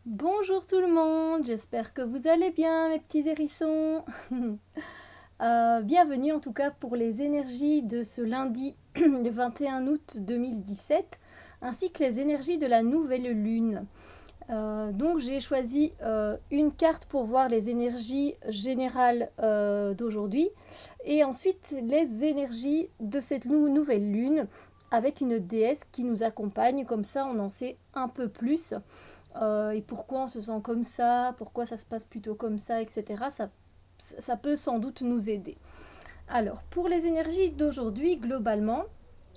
Bonjour tout le monde, j'espère que vous allez bien mes petits hérissons. Bienvenue en tout cas pour les énergies de ce lundi 21 août 2017 ainsi que les énergies de la nouvelle lune. Donc j'ai choisi une carte pour voir les énergies générales d'aujourd'hui et ensuite les énergies de cette nouvelle lune avec une déesse qui nous accompagne, comme ça on en sait un peu plus. Et pourquoi on se sent comme ça, pourquoi ça se passe plutôt comme ça, etc. Ça peut sans doute nous aider. Alors, pour les énergies d'aujourd'hui, globalement,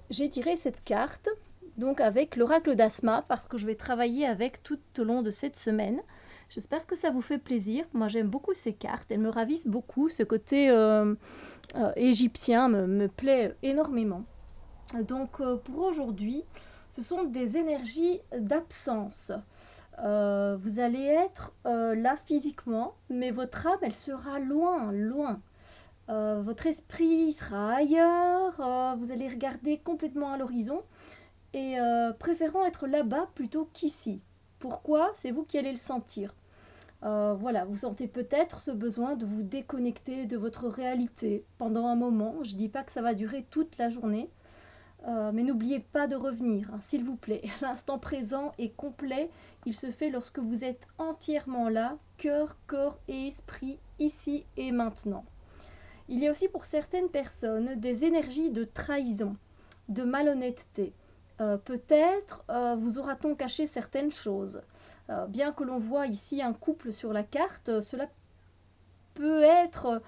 j'ai tiré cette carte, donc avec l'oracle d'Asma, parce que je vais travailler avec tout au long de cette semaine. J'espère que ça vous fait plaisir. Moi, j'aime beaucoup ces cartes. Elles me ravissent beaucoup. Ce côté égyptien me plaît énormément. Donc, pour aujourd'hui, ce sont des énergies d'absence. Vous allez être là physiquement, mais votre âme, elle sera loin, loin. Votre esprit sera ailleurs, vous allez regarder complètement à l'horizon et préférant être là-bas plutôt qu'ici. Pourquoi? C'est vous qui allez le sentir. Voilà, vous sentez peut-être ce besoin de vous déconnecter de votre réalité pendant un moment. Je ne dis pas que ça va durer toute la journée, mais n'oubliez pas de revenir, hein, s'il vous plaît. L'instant présent est complet. Il se fait lorsque vous êtes entièrement là, cœur, corps et esprit, ici et maintenant. Il y a aussi pour certaines personnes des énergies de trahison, de malhonnêteté. Peut-être vous aura-t-on caché certaines choses. Bien que l'on voit ici un couple sur la carte, cela peut être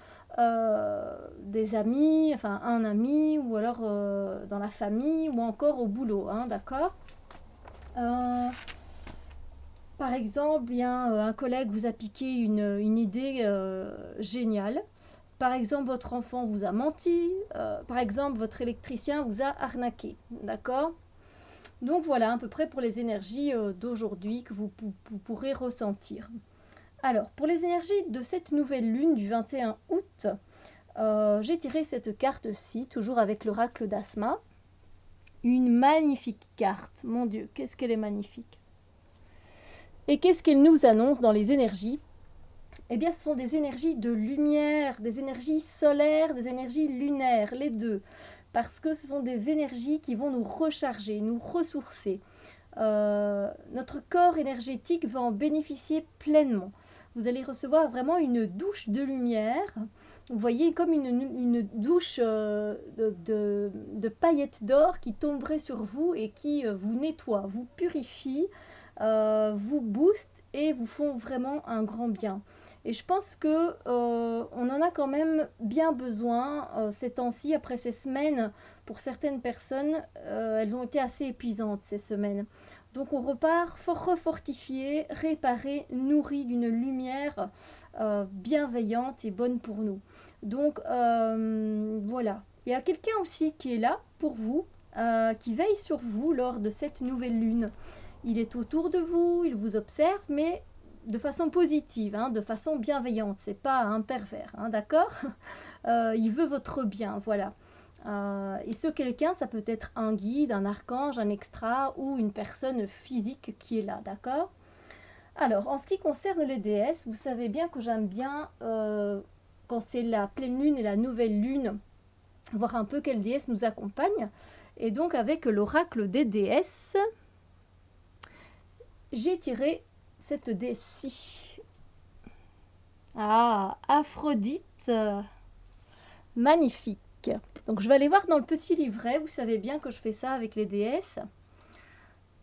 des amis, enfin un ami, ou alors dans la famille, ou encore au boulot, hein, d'accord. Euh, Par exemple, bien, un collègue vous a piqué une idée géniale. Par exemple, votre enfant vous a menti. Par exemple, votre électricien vous a arnaqué. D'accord. Donc voilà à peu près pour les énergies d'aujourd'hui que vous pourrez ressentir. Alors, pour les énergies de cette nouvelle lune du 21 août, j'ai tiré cette carte-ci, toujours avec l'oracle d'Asma. Une magnifique carte. Mon Dieu, qu'est-ce qu'elle est magnifique. Et qu'est-ce qu'elle nous annonce dans les énergies? Eh bien, ce sont des énergies de lumière, des énergies solaires, des énergies lunaires, les deux. Parce que ce sont des énergies qui vont nous recharger, nous ressourcer. Notre corps énergétique va en bénéficier pleinement. Vous allez recevoir vraiment une douche de lumière. Vous voyez comme une douche de paillettes d'or qui tomberait sur vous et qui vous nettoie, vous purifie, vous booste et vous font vraiment un grand bien. Et je pense que on en a quand même bien besoin ces temps-ci, après ces semaines. Pour certaines personnes, elles ont été assez épuisantes ces semaines. Donc on repart refortifié, réparé, nourri d'une lumière bienveillante et bonne pour nous. Donc voilà. Il y a quelqu'un aussi qui est là pour vous, qui veille sur vous lors de cette nouvelle lune. Il est autour de vous, il vous observe, mais de façon positive, hein, de façon bienveillante. C'est pas un pervers, hein, d'accord. Il veut votre bien, voilà. Et ce quelqu'un, ça peut être un guide, un archange, un extra ou une personne physique qui est là, d'accord. Alors, en ce qui concerne les déesses, vous savez bien que j'aime bien, quand c'est la pleine lune et la nouvelle lune, voir un peu quelle déesse nous accompagne. Et donc, avec l'oracle des déesses, j'ai tiré cette déesse-ci. Ah, Aphrodite, magnifique. Donc je vais aller voir dans le petit livret, vous savez bien que je fais ça avec les déesses.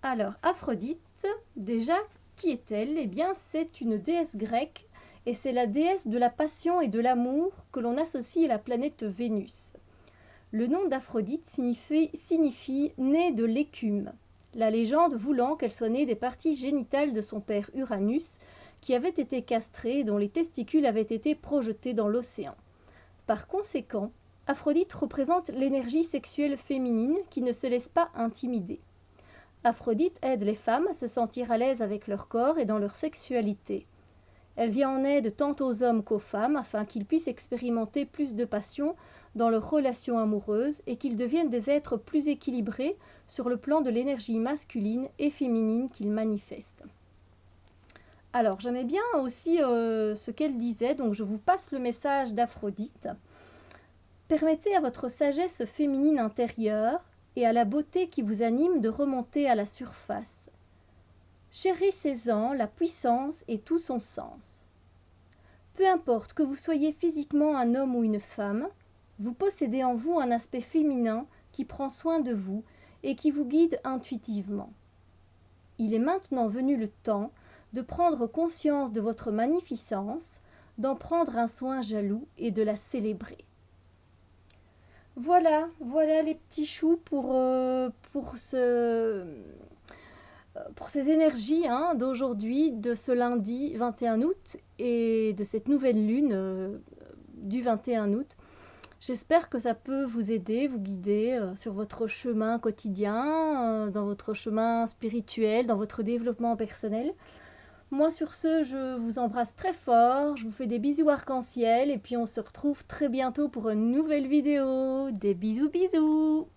Alors, Aphrodite, déjà, qui est-elle? Eh bien, c'est une déesse grecque, et c'est la déesse de la passion et de l'amour que l'on associe à la planète Vénus. Le nom d'Aphrodite signifie née de l'écume, la légende voulant qu'elle soit née des parties génitales de son père Uranus, qui avait été castré et dont les testicules avaient été projetés dans l'océan. Par conséquent, Aphrodite représente l'énergie sexuelle féminine qui ne se laisse pas intimider. Aphrodite aide les femmes à se sentir à l'aise avec leur corps et dans leur sexualité. Elle vient en aide tant aux hommes qu'aux femmes afin qu'ils puissent expérimenter plus de passion dans leurs relations amoureuses et qu'ils deviennent des êtres plus équilibrés sur le plan de l'énergie masculine et féminine qu'ils manifestent. Alors, j'aimais bien aussi ce qu'elle disait, donc je vous passe le message d'Aphrodite. Permettez à votre sagesse féminine intérieure et à la beauté qui vous anime de remonter à la surface. Chérissez-en la puissance et tout son sens. Peu importe que vous soyez physiquement un homme ou une femme, vous possédez en vous un aspect féminin qui prend soin de vous et qui vous guide intuitivement. Il est maintenant venu le temps de prendre conscience de votre magnificence, d'en prendre un soin jaloux et de la célébrer. Voilà, voilà les petits choux pour ces énergies d'aujourd'hui, de ce lundi 21 août et de cette nouvelle lune du 21 août. J'espère que ça peut vous aider, vous guider sur votre chemin quotidien, dans votre chemin spirituel, dans votre développement personnel. Moi sur ce, je vous embrasse très fort, je vous fais des bisous arc-en-ciel et puis on se retrouve très bientôt pour une nouvelle vidéo. Des bisous bisous!